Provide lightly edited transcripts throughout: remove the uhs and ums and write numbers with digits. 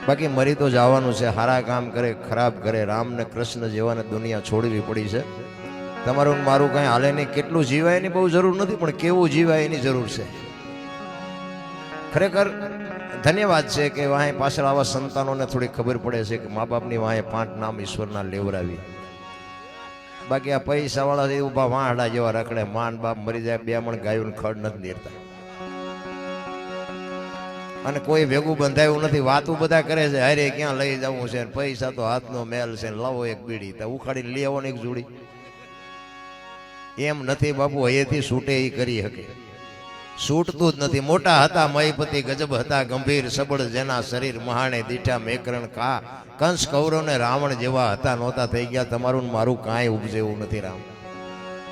બાકી મરી તો જવાનું છે. સારા કામ કરે ખરાબ કરે, રામ ને કૃષ્ણ જેવાને દુનિયા છોડવી પડી છે. તમારું મારું કાંઈ હાલે નહીં. કેટલું જીવાય એની બહુ જરૂર નથી, પણ કેવું જીવાય એની જરૂર છે. ખરેખર ધન્યવાદ છે કે વાહે પાછળ આવા સંતાનોને થોડી ખબર પડે છે કે મા બાપની વાહે 5 નામ ઈશ્વરના લેવરાવી. બાકી આ પૈસાવાળા છે ઊભા વાહડા જેવા રખડે, માન બાપ મરી જાય 2 મણ ગાયું ખડ નથી દેતા, અને કોઈ ભેગું બંધાયું નથી. વાતું બધા કરે છે, હારે ક્યાં લઈ જવું છે, પૈસા તો હાથનો મેલ છે, લાવો એક બીડી તો ઉખાડીને લઈ આવો ને એક જોડી. એમ નથી બાપુ, હયેથી છૂટે એ કરી શકે, છૂટતું જ નથી. મોટા હતા મહીપતિ, ગજબ હતા ગંભીર, સબળ જેના શરીર, મહાણે દીઠા મેકરણ કા, કંસ કૌરવ ને રાવણ જેવા હતા નહોતા થઈ ગયા. તમારું મારું કાંઈ ઉપજે એવું નથી રામ.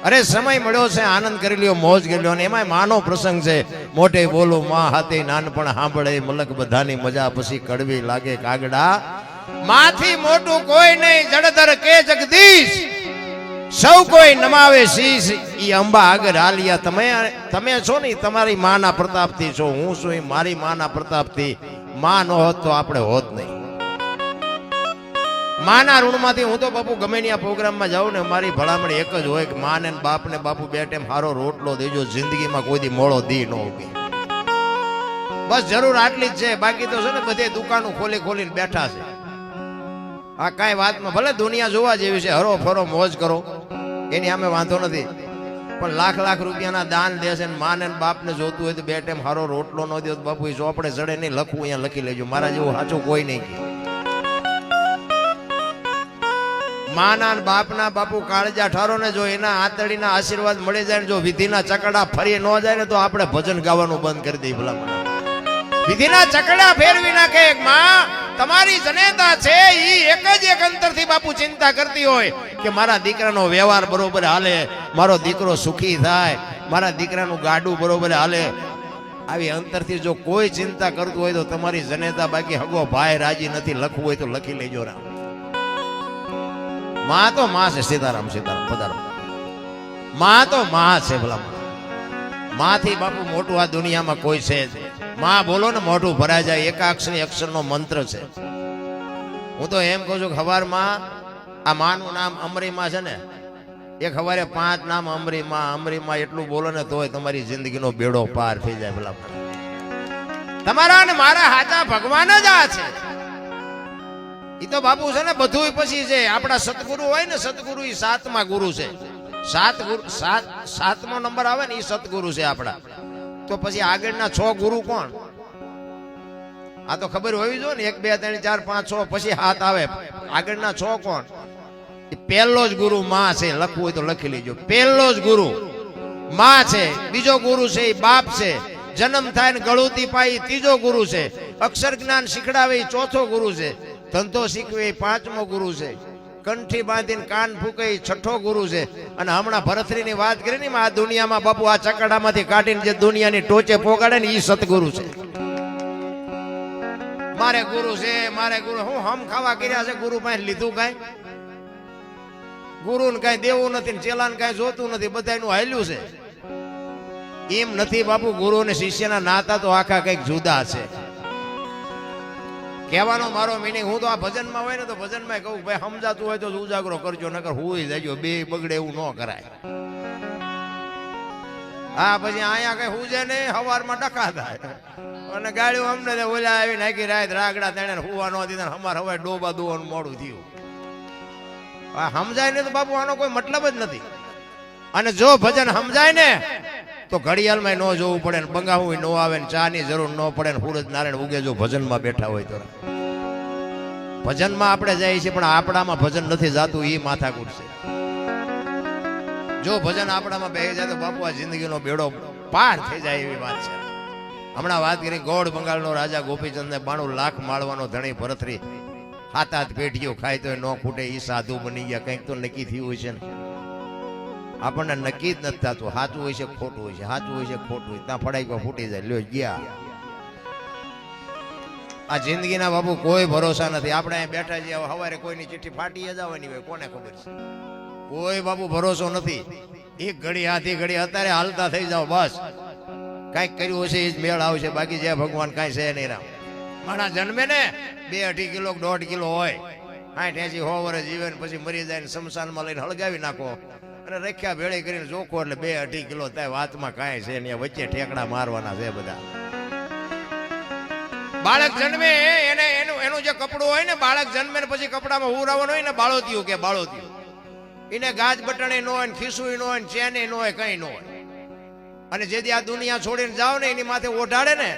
અરે સમય મળ્યો છે, આનંદ કરી લ્યો, મોજ કરી લ્યો. અને એમાં માનો પ્રસંગ છે. મોટે બોલું માં હાથે નાનપણ સાંભળે, મલક બધાની મજા પછી કડવી લાગે કાગડા. માથી મોટું કોઈ નહીં, જડધર કે જગદીશ, સૌ કોઈ નમાવે શીશ. ઈ અંબા આગળ હાલિયા. તમે છો ને તમારી માના પ્રતાપથી છો, હું છું મારી માના પ્રતાપથી. માં ન હોત તો આપણે હોત નહીં. માના ઋણમાંથી હું તો બાપુ ગમે ત્યાં પ્રોગ્રામમાં જાઉં ને, મારી ભલામણ એક જ હોય કે માને બાપ ને બાપુ 2 ટાઈમ સારો રોટલો દેજો, જિંદગીમાં કોઈ દી મોળો દી ન ઉગે. બસ જરૂર આટલી જ છે. બાકી તો છે ને બધે દુકાનો ખોલી ખોલીને બેઠા છે. આ કાંઈ વાતમાં ભલે દુનિયા જોવા જેવી છે, હરો ફરો મોજ કરો, એની સામે વાંધો નથી, પણ લાખ રૂપિયાના દાન દેશે ને માને બાપને જોતું હોય તો 2 ટાઈમ સારો રોટલો ન દો બાપુ, એ ચોપડે ચડે નહીં. લખવું અહીંયા લખી લેજો, મારા જેવું સાચું કોઈ નહીં. માના બાપના બાપુ કાળજા ઠારો ને જો એના આતડીના આશીર્વાદ મળી જાય ને, જો વિધિના ચકડા ફરી ન જાય ને, તો આપણે ભજન ગાવાનું બંધ કરી દઈએ. ભલા વિધિના ચકડા ફેરવી નાખે. માં તમારી જનેતા છે, ઈ એક જ એક અંતરથી બાપુ ચિંતા કરતી હોય કે મારા દીકરાનો વ્યવહાર બરોબર હાલે, મારો દીકરો સુખી થાય, મારા દીકરાનું ગાડું બરોબર હાલે. આવી અંતરથી જો કોઈ ચિંતા કરતું હોય તો તમારી જનેતા. બાકી હગો ભાઈ રાજી નથી, લખવું હોય તો લખી લેજો રામ. માં તો માં છે. સીતારામ સીતારામ પધારો. માં તો માં છે. ભલા માંથી બાપુ મોટું આ દુનિયામાં કોઈ છે જ. માં બોલો ને મોઢું ભરાઈ જાય. એકાક્ષરી અક્ષરનો મંત્ર છે. હું તો એમ કહું છું કે હવારમાં આ માનું નામ અમરીમાં છે ને, એક હવારે 5 નામ અમરીમાં એટલું બોલો ને તોય તમારી જિંદગીનો બેડો પાર થઈ જાય. ભલા તમારા ને મારા હાચા ભગવાન જ આ છે. ઈ તો બાપુ છે ને બધું પછી છે. આપણા સતગુરુ હોય ને, સતગુરુ ઈ 7મા ગુરુ છે. 7મો નંબર આવે ને ઈ સતગુરુ છે આપણા. તો પછી આગળના 6 ગુરુ કોણ? આ તો ખબર હોવી જોઈએ ને. 1 2 3 4 5 6 પછી 7 આવે. આગળના 6 કોણ? પહેલો જ ગુરુ માં છે. લખવું હોય તો લખી લેજો. પહેલો જ ગુરુ માં છે. બીજો ગુરુ છે એ બાપ છે. જન્મ થાય ને ગળુતી પાઈ 3જો ગુરુ છે. અક્ષર જ્ઞાન શીખડાવે 4થો ગુરુ છે. ધંધો શીખવે 5મો ગુરુ છે. કંઠી બાંધીને કાન ફૂકે 6ઠો ગુરુ છે. અને હમણાં ભરતરી ની વાત કરી ને, આ દુનિયામાં બાપુ આ ચકડામાંથી કાઢીને જે દુનિયાની ટોચે પોગાડે ને, એ સતગુરુ છે. મારે ગુરુ છે, મારે ગુરુ. હું હમ ખાવા કર્યા છે, ગુરુ પાસે લીધું કાંઈ? ગુરુ ને કઈ દેવું નથી, ચેલાને કઈ જોતું નથી, બધાનું હાલ્યું છે. એમ નથી બાપુ. ગુરુ અને શિષ્યના નાતા તો આખા કઈક જુદા છે. કહેવાનો મારો મિનિંગ, હું તો આ ભજનમાં હોય ને તો ભજનમાં કહું ભાઈ સમજાતું હોય તો ઉજાગરો કરજો, નકર હુઈ જાજો. 2 બગડે એવું ન કરાય. હા પછી અહીંયા કઈ હુજે નહીં, હવારમાં ડકા થાય અને ગાડીઓ અમને ઓલા આવી નાખી રાત રાગડા તેને હુવા ન દીધા. અમારે હવે ડોબા દોવાનું મોડું થયું. આ સમજાય ને તો બાપુ આનો કોઈ મતલબ જ નથી. અને જો ભજન સમજાય ને તો ઘડિયાળમાં ન જોવું પડે ને, બંગાવું ન આવે ને, ચા ની જરૂર ન પડે ને, સૂરજ નારાયણ ઉગે જો ભજનમાં બેઠા હોય તો. ભજનમાં આપણે જઈએ છીએ પણ આપણામાં ભજન નથી જાતું, એ માથાકૂટ છે. જો ભજન આપણામાં બેસી જાય તો બાપુ આ જિંદગીનો બેડો પાર થઈ જાય એવી વાત છે. હમણાં વાત કરી ગોળ બંગાળનો રાજા ગોપીચંદ ને 92 લાખ માળવાનો ધણી ભરતરી 7 પેઢીઓ ખાય તો ન ખૂટે. એ સાધુ બની ગયા. કંઈક તો નક્કી થયું હોય છે ને. આપણને નક્કી જ નથી થતું. સાચું હોય છે ખોટું હોય છે, સાચું હોય છે ખોટું હોય. ત્યાં ફડાઈ ફૂટી જાય. લ્યો ગયા. આ જિંદગીના બાપુ કોઈ ભરોસા નથી. આપણે અહીં બેઠા છીએ, સવારે કોઈની ચિઠ્ઠી ફાટી જવાની હોય, કોને ખબર છે? કોઈ બાપુ ભરોસો નથી. એક ઘડી હાથી ઘડી અત્યારે હાલતા થઈ જાઓ બસ. કઈક કર્યું હશે એ જ મેળ આવશે. બાકી જે ભગવાન કાંઈ છે નહીં રામ. માણા જન્મે ને 2-2.5 કિલો 1.5 કિલો હોય 60-80 વર્ષ જીવે ને પછી મરી જાય ને શમશાનમાં લઈને હળગાવી નાખો અને રખ્યા ભેળી કરીને જોખો એટલે 2-2.5 કિલો થાય. વાતમાં કાંઈ છે ને વચ્ચે ઠેકડા મારવાના છે બધા. બાળક જન્મે એને એનું જે કપડું હોય ને બાળક જન્મે ને પછી કપડામાં ઉરાવવાનું હોય ને બાળોતિયું કે બાળોતિયું એને ગાજ બટણે ન હોય ને ખીસું ન હોય ને ચેને ન હોય કઈ ન હોય. અને જેથી આ દુનિયા છોડીને જાવ ને એની માથે ઓઢાડે ને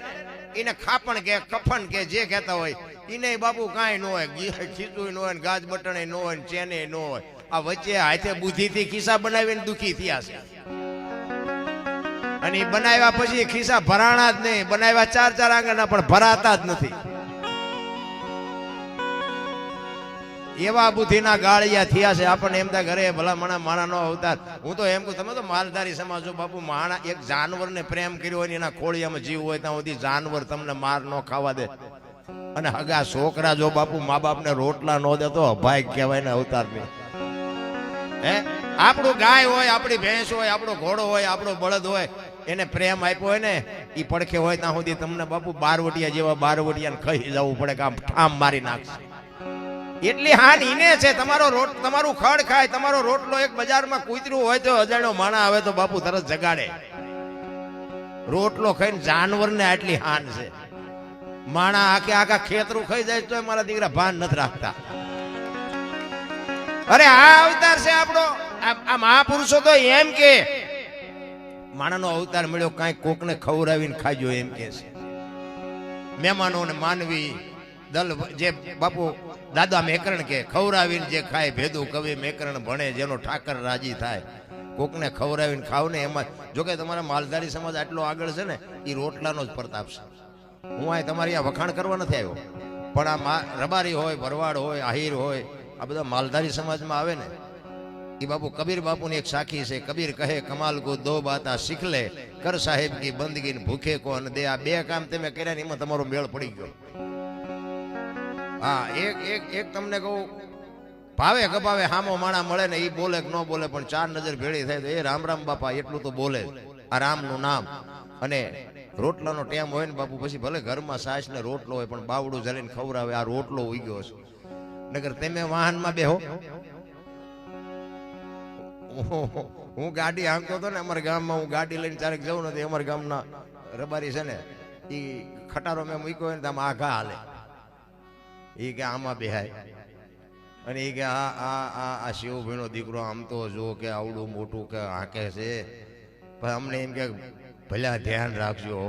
એને ખાપણ કે કફન કે જે કહેતા હોય એને બાપુ કાંઈ ન હોય. ખીસું ન હોય ને ગાજ બટણે ન હોય ને ચેને ન હોય. આ વચ્ચે હાથે બુદ્ધિથી ખિસ્સા બનાવીને દુખી થયા છે. અને એ બનાવ્યા પછી ખિસ્સા ભરાણા જ નહીં. બનાવ્યા 4-4 આંગળના પણ ભરાતા જ નથી. એવા બુદ્ધિના ગાળિયા થયા છે. આપણને એમ થાય ઘરે ભલા માણાનો અવતાર. હું તો એમ કહું તમે તો માલધારી સમાજ છો બાપુ. માણા એક જાનવરને પ્રેમ કર્યો હોય એના ખોળિયામાં જીવ હોય ત્યાં સુધી જાનવર તમને માર ન ખાવા દે. અને હગા છોકરા જો બાપુ મા બાપને રોટલા ન દે તો અભાગ કહેવાય ને અવતારની. હે આપણું ગાય હોય આપણી ભેંસ હોય આપણો ઘોડો હોય આપણો બળદ હોય એને પ્રેમ આપ્યો હોય ને એ પડખે હોય ત્યાં સુધી તમને બાપુ બારવટિયા જેવા બારવટિયાને ખાઈ જવું પડે કે આમ ઠામ મારી નાખશે. એટલી હાન ઈને છે. તમારું ખડ ખાય તમારો રોટલો એક બજારમાં કૂતરું હોય તો અજાણ્યો માણા આવે તો બાપુ તરત જગાડે. રોટલો ખાઈને જાનવરને આટલી હાન છે. માણા આખા ખેતરું ખાઈ જાય તો મારા દીકરા ભાન નથી રાખતા. અરે આ અવતાર છે આપણો. આ મહાપુરુષો તો એમ કે માણાનો અવતાર મળ્યો કાંઈ કોકને ખવડાવીને ખાજો એમ કે છે. મહેમાનોને માનવી દલ જે બાપુ દાદા મેકરણ કે ખવડાવીને જે ખાય ભેદું કવિ મેકરણ ભણે જેનો ઠાકર રાજી થાય. કોકને ખવડાવીને ખાવ ને એમાં જોકે તમારા માલધારી સમાજ આટલો આગળ છે ને એ રોટલાનો જ પ્રતાપ છે. હું આ તમારી આ વખાણ કરવા નથી આવ્યો પણ આ રબારી હોય ભરવાડ હોય આહિર હોય આ બધા માલધારી સમાજમાં આવે ને એ બાપુ કબીર બાપુની એક સાખી છે. કબીર કહે કમાલ કો દો બાતા શીખ લે કર સાહેબ કી બંદગી ભૂખે કો અને દે. આ 2 કામ તમે કર્યા ને એમાં તમારો મેળ પડી ગયો. હા એક તમને કહું ભાવે ગભાવે હામો માણા મળે ને એ બોલે કે ન બોલે પણ 4 નજર ભેળી થાય તો એ રામ રામ બાપા એટલું તો બોલે. આ રામનું નામ અને રોટલાનો ટેમ હોય ને બાપુ પછી ભલે ઘરમાં સાસ ને રોટલો હોય પણ બાવડું જલીને ખવડાવે. આ રોટલો ઉગ્યો છે. નગર તમે વાહનમાં બેહો. હું ગાડી હાંકતો હતો ને અમારા ગામમાં હું ગાડી લઈને ચારેક જવું નથી. અમારા ગામના રબારી છે ને એ ખટારો મેં મૂક્યો હોય ને તો આમ આઘા હાલે. એ કે આમાં બેહાય અને એ કે આ શિવભાઈનો દીકરો આમ તો જો કે આવડું મોટું કે હાંકે છે પણ અમને એમ કે ભલે ધ્યાન રાખજો.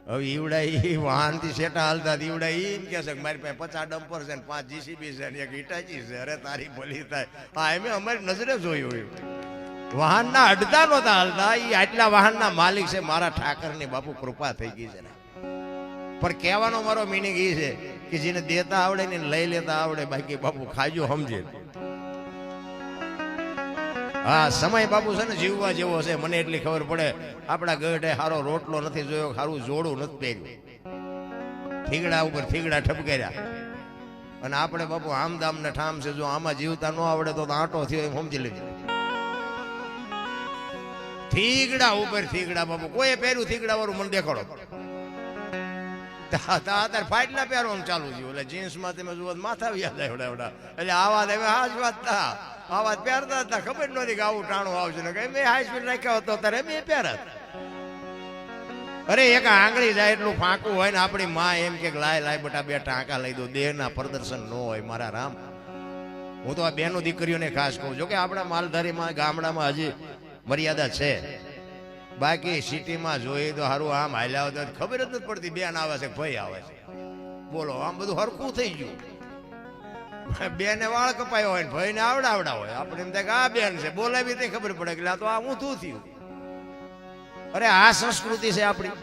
હવે ઈવડા એ વાહનથી શેટા હાલતા ઈવડા એમ કે છે કે મારી પાસે 50 ડમ્પર છે ને 5 જીસીબી છે ને 1 ઇટાચી છે. અરે તારી ભલી થાય. હા એમ અમારી નજરે જોયું હોય. વાહનના અડધા નહોતા હાલતા. એ આટલા વાહનના માલિક છે. મારા ઠાકરની બાપુ કૃપા થઈ ગઈ છે. પણ કહેવાનો મારો મિનિંગ એ છે કે જેને દેતા આવડે ને લઈ લેતા આવડે બાકી બાપુ ખાજો સમજે. હા સમય બાપુ છે ને જીવવા જેવો છે. મને એટલી ખબર પડે આપણા ગઢે સારો રોટલો નથી જોયો સારું જોડું નથી પહેર્યું. થીગડા ઉપર થીગડા ઠપકેર્યા અને આપણે બાપુ આમદામ ને ઠામ છે. જો આમાં જીવતા ન આવડે તો આંટો થયો એમ સમજી લેજો. થીગડા ઉપર થીગડા બાપુ કોઈ પહેર્યું થીગડા વાળું મને દેખાડો. અત્યારે ફાટલા પહેરવાનું ચાલુ થયું. એટલે જીન્સમાં તમે જુઓ માથા વ્યાજ એવડા એટલે આવા હવે હાજ વાત થા આવા પહેરતા હતા. ખબર નહોતી કે આવું ટાણું આવશે ને કઈ મેં હાઈ સ્પીડ રાખ્યો હતો ત્યારે મેં પહેરત. અરે એક આંગળી જાય એટલું ફાંકું હોય ને આપણી માં એમ કે લાય બટા 2 ટાંકા લઈ દો. દેહના પ્રદર્શન ન હોય મારા રામ. હું તો આ બેનો દીકરીઓને ખાસ કહું. જો કે આપણા માલધારીમાં ગામડામાં હજી મર્યાદા છે. બાકી સિટીમાં જોઈએ તો સારું આમ હાલ્યા હોય તો ખબર જ નથી પડતી બેન આવે છે ભાઈ આવે છે. બોલો આમ બધું હરખું થઈ ગયું. બેને વાળ કપાયો હોય ને ભાઈ ને આવડા હોય. આપણે એમ થાય કે આ બેન છે બોલાવી તે ખબર પડે કે આ તો આ ઊંધું થયું. અરે આ સંસ્કૃતિ છે આપણી.